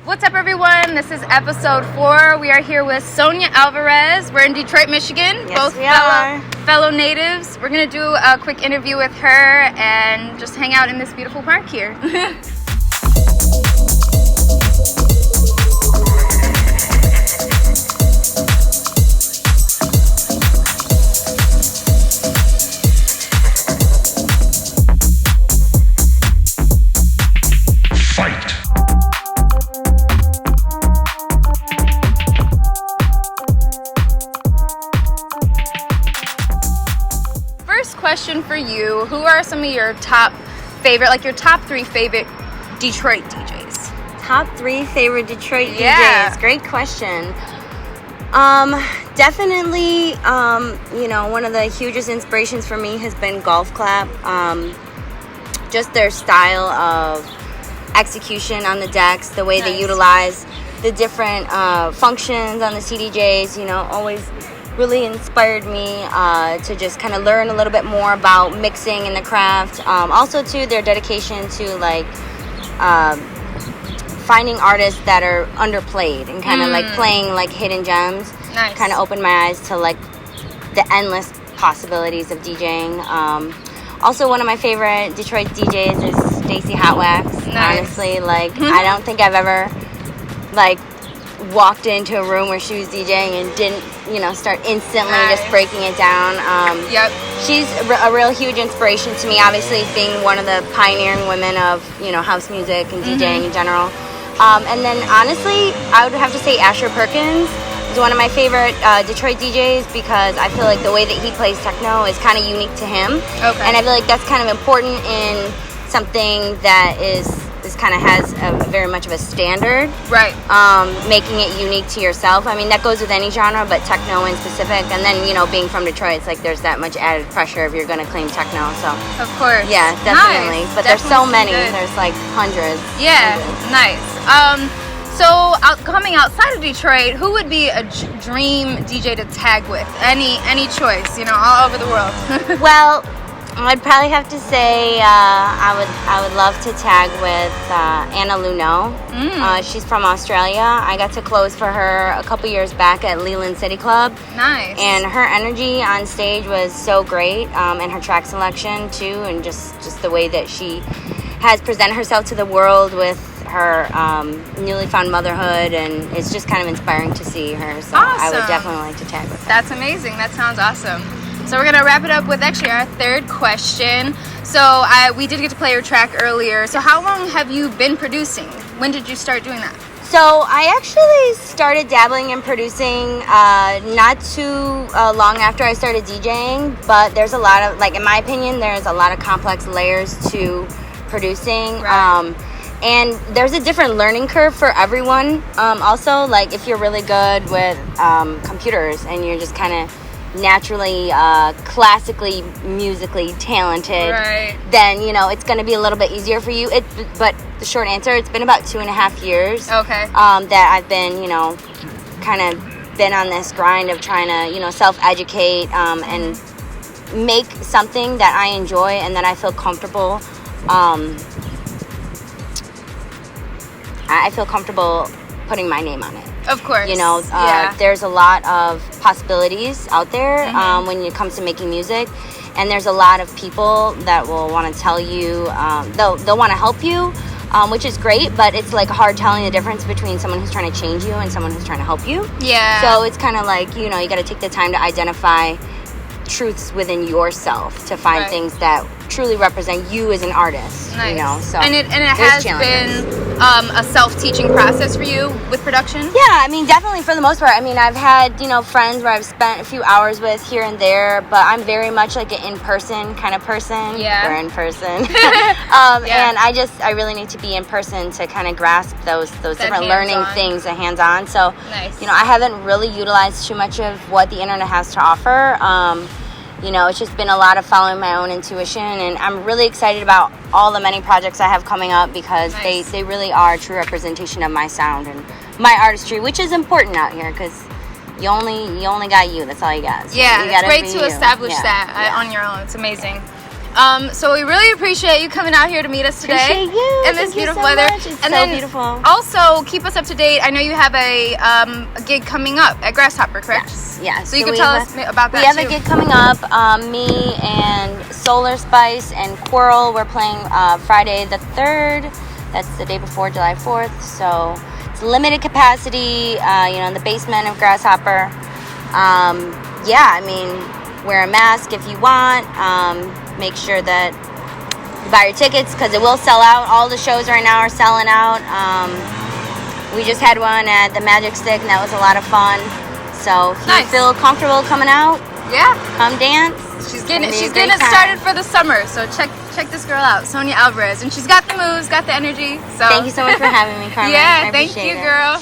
What's up, everyone? This is episode 4. We are here with Sonya Alvarez. We're in Detroit, Michigan. Yes, both we are. fellow natives. We're going to do a quick interview with her and just hang out in this beautiful park here. Question for you: who are some of your top 3 favorite Detroit DJs? Top 3 favorite Detroit Yeah. DJs. Great question. Definitely, one of the hugest inspirations for me has been Golf Clap. Just their style of execution on the decks, the way they utilize the different functions on the CDJs, always really inspired me to just kind of learn a little bit more about mixing in the craft. Also, too, their dedication to finding artists that are underplayed and kind of playing hidden gems. Nice. Kind of opened my eyes to the endless possibilities of DJing. Also, one of my favorite Detroit DJs is Stacy Hotwax. Nice. Honestly, I don't think I've ever walked into a room where she was DJing and didn't, start instantly just breaking it down. Yep. She's a real huge inspiration to me, obviously, being one of the pioneering women of, house music and DJing in general. And then, honestly, I would have to say Asher Perkins is one of my favorite Detroit DJs because I feel like the way that he plays techno is kind of unique to him. Okay. And I feel like that's kind of important in something that kind of has very much of a standard. Right. Making it unique to yourself. I mean, that goes with any genre, but techno in specific. And then, being from Detroit, it's there's that much added pressure if you're going to claim techno. So, of course. Yeah, definitely. Nice. But Definitely there's so many. good. There's hundreds. Yeah, Hundreds. nice. So coming outside of Detroit, who would be a dream DJ to tag with? Any choice, all over the world. Well, I'd probably have to say I would love to tag with Anna Luneau. She's from Australia. I got to close for her a couple years back at Leland City Club. Nice. And her energy on stage was so great, and her track selection too, and just the way that she has presented herself to the world with her newly found motherhood, and it's just kind of inspiring to see her. So awesome. I would definitely like to tag with her. That's amazing. That sounds awesome. So we're going to wrap it up with actually our third question. So we did get to play your track earlier. So how long have you been producing? When did you start doing that? So I actually started dabbling in producing not too long after I started DJing, but there's a lot of, in my opinion, there's a lot of complex layers to producing. Right. And there's a different learning curve for everyone. Also, if you're really good with computers and you're just kind of naturally classically musically talented, right, then it's going to be a little bit easier for you. But the short answer, it's been about 2.5 years that I've been kind of been on this grind of trying to self-educate and make something that I enjoy and that I feel comfortable putting my name on it. Of course. There's a lot of possibilities out there when it comes to making music, and there's a lot of people that will want to tell you, they'll want to help you, which is great, but it's hard telling the difference between someone who's trying to change you and someone who's trying to help you. Yeah. So it's kind of you got to take the time to identify truths within yourself to find things that truly represent you as an artist. Nice. So and it has been a self-teaching process for you with production? Yeah, I mean, definitely for the most part. I mean, I've had, friends where I've spent a few hours with here and there, but I'm very much an in-person kind of person. Yeah. Or in person. And I really need to be in person to kind of grasp those different learning things, the hands-on. So, nice. I haven't really utilized too much of what the internet has to offer. It's just been a lot of following my own intuition, and I'm really excited about all the many projects I have coming up because they really are a true representation of my sound and my artistry, which is important out here because you only got you. That's all you got. So yeah, you it's great to you. establish that on your own. It's amazing. So we really appreciate you coming out here to meet us today. Appreciate you. In this Thank you beautiful so weather. much. It's and so then beautiful. Also, keep us up to date. I know you have a gig coming up at Grasshopper, correct? Yes. So you can tell us about that We have too. a gig coming up. Me and Solar Spice and Quirrell. We're playing Friday the 3rd. That's the day before July 4th. So it's limited capacity, in the basement of Grasshopper. I mean, wear a mask if you want. Make sure that you buy your tickets because it will sell out. All the shows right now are selling out. We just had one at the Magic Stick, and that was a lot of fun. So if you feel comfortable coming out, come dance. She's getting it started for the summer. So check this girl out, Sonya Alvarez, and she's got the moves, got the energy. So thank you so much for having me, Carmen. Yeah, thank you, girl.